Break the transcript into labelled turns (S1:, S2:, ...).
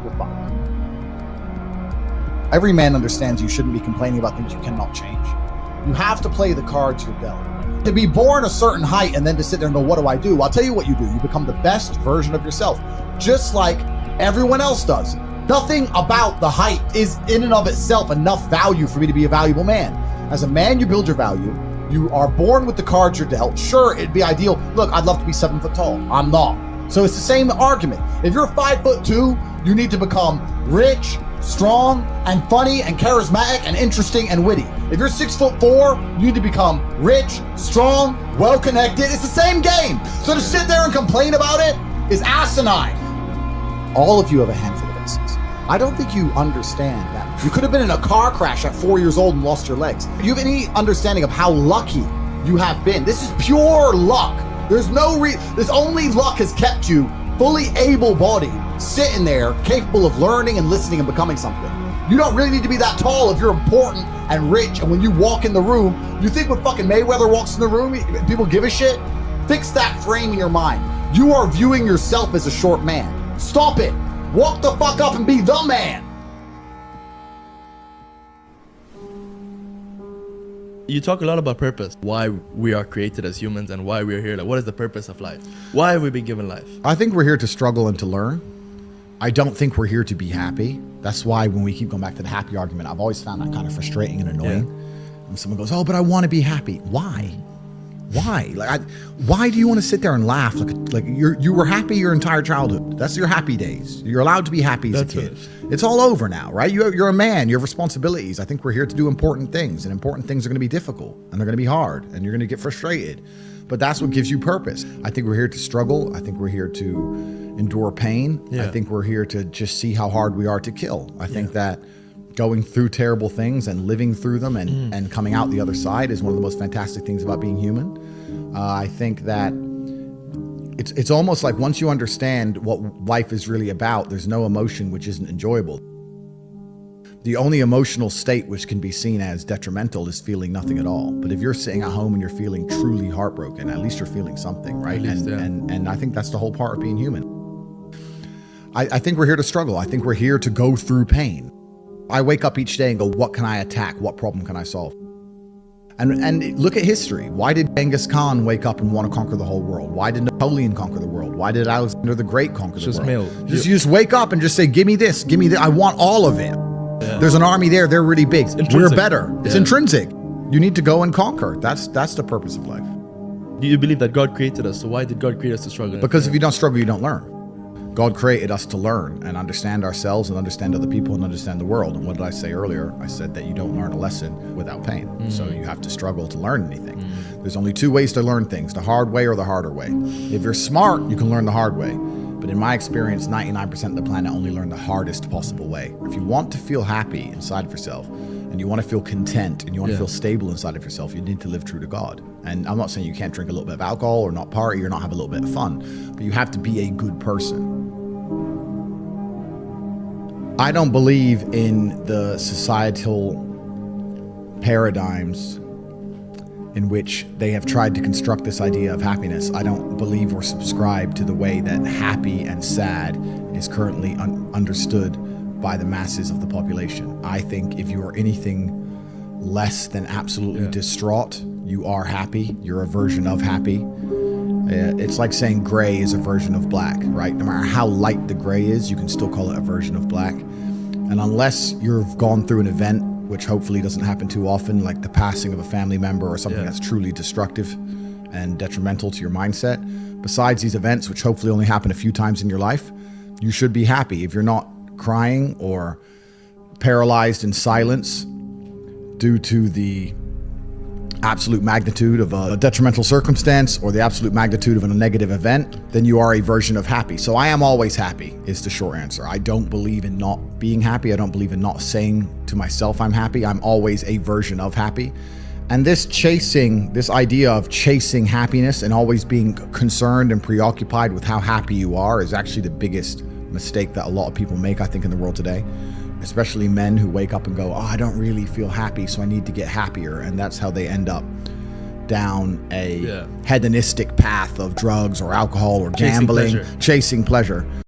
S1: you're fucked. Every man understands you shouldn't be complaining about things you cannot change. You have to play the cards you're dealt. To be born a certain height and then to sit there and go, what do I do? I'll tell you what you do. You become the best version of yourself, just like everyone else does. Nothing about the height is in and of itself enough value for me to be a valuable man. As a man, you build your value. You are born with the cards you're dealt. Sure, it'd be ideal. Look, I'd love to be 7 foot tall. I'm not. So it's the same argument. If you're 5'2", you need to become rich, strong, and funny, and charismatic, and interesting, and witty. If you're 6'4", you need to become rich, strong, well-connected. It's the same game. So to sit there and complain about it is asinine. All of you have a handful of aces. I don't think you understand that. You could have been in a car crash at 4 years old and lost your legs. Do you have any understanding of how lucky you have been? This is pure luck. There's only luck has kept you fully able-bodied, sitting there, capable of learning and listening and becoming something. You don't really need to be that tall if you're important and rich, and when you walk in the room, you think when fucking Mayweather walks in the room, people give a shit? Fix that frame in your mind. You are viewing yourself as a short man. Stop it. Walk the fuck up and be the man.
S2: You talk a lot about purpose, why we are created as humans and why we're here. Like, what is the purpose of life? Why have we been given life?
S3: I think we're here to struggle and to learn. I don't think we're here to be happy. That's why when we keep going back to the happy argument, I've always found that kind of frustrating and annoying. Yeah. When someone goes, oh, but I want to be happy. Why? Why? Why do you want to sit there and laugh? Like you were happy your entire childhood. That's your happy days. You're allowed to be happy as a kid.
S2: Finished.
S3: It's all over now, right? You're a man. You have responsibilities. I think we're here to do important things, and important things are going to be difficult, and they're going to be hard, and you're going to get frustrated. But that's what gives you purpose. I think we're here to struggle. I think we're here to endure pain.
S2: Yeah.
S3: I think we're here to just see how hard we are to kill. I think that going through terrible things and living through them and coming out the other side is one of the most fantastic things about being human. I think that it's almost like once you understand what life is really about, there's no emotion which isn't enjoyable. The only emotional state which can be seen as detrimental is feeling nothing at all. But if you're sitting at home and you're feeling truly heartbroken, at least you're feeling something, right? And I think that's the whole part of being human. I think we're here to struggle. I think we're here to go through pain. I wake up each day and go, what can I attack? What problem can I solve? And look at history. Why did Genghis Khan wake up and want to conquer the whole world? Why did Napoleon conquer the world? Why did Alexander the Great conquer the world? You just wake up and just say, give me this, give me that. I want all of it. Yeah. There's an army there. They're really big. We're better. It's intrinsic. You need to go and conquer. That's the purpose of life.
S2: Do you believe that God created us? So why did God create us to struggle?
S3: Because if you don't struggle, you don't learn. God created us to learn and understand ourselves and understand other people and understand the world. And what did I say earlier? I said that you don't learn a lesson without pain. So you have to struggle to learn anything. There's only two ways to learn things, the hard way or the harder way. If you're smart, you can learn the hard way. But in my experience, 99% of the planet only learn the hardest possible way. If you want to feel happy inside of yourself, and you want to feel content, and you want to feel stable inside of yourself, you need to live true to God. And I'm not saying you can't drink a little bit of alcohol or not party or not have a little bit of fun, but you have to be a good person. I don't believe in the societal paradigms in which they have tried to construct this idea of happiness. I don't believe or subscribe to the way that happy and sad is currently understood by the masses of the population. I think if you are anything less than absolutely distraught, you are happy. You're a version of happy. It's like saying gray is a version of black, right? No matter how light the gray is, you can still call it a version of black. And unless you've gone through an event, which hopefully doesn't happen too often, like the passing of a family member or something that's truly destructive and detrimental to your mindset, besides these events, which hopefully only happen a few times in your life, you should be happy. If you're not crying or paralyzed in silence due to the absolute magnitude of a detrimental circumstance or the absolute magnitude of a negative event, then you are a version of happy. So I am always happy is the short answer. I don't believe in not being happy. I don't believe in not saying to myself I'm happy. I'm always a version of happy. And this idea of chasing happiness and always being concerned and preoccupied with how happy you are is actually the biggest mistake that a lot of people make, I think, in the world today. Especially men who wake up and go, oh, I don't really feel happy, so I need to get happier. And that's how they end up down a hedonistic path of drugs or alcohol or gambling, chasing pleasure.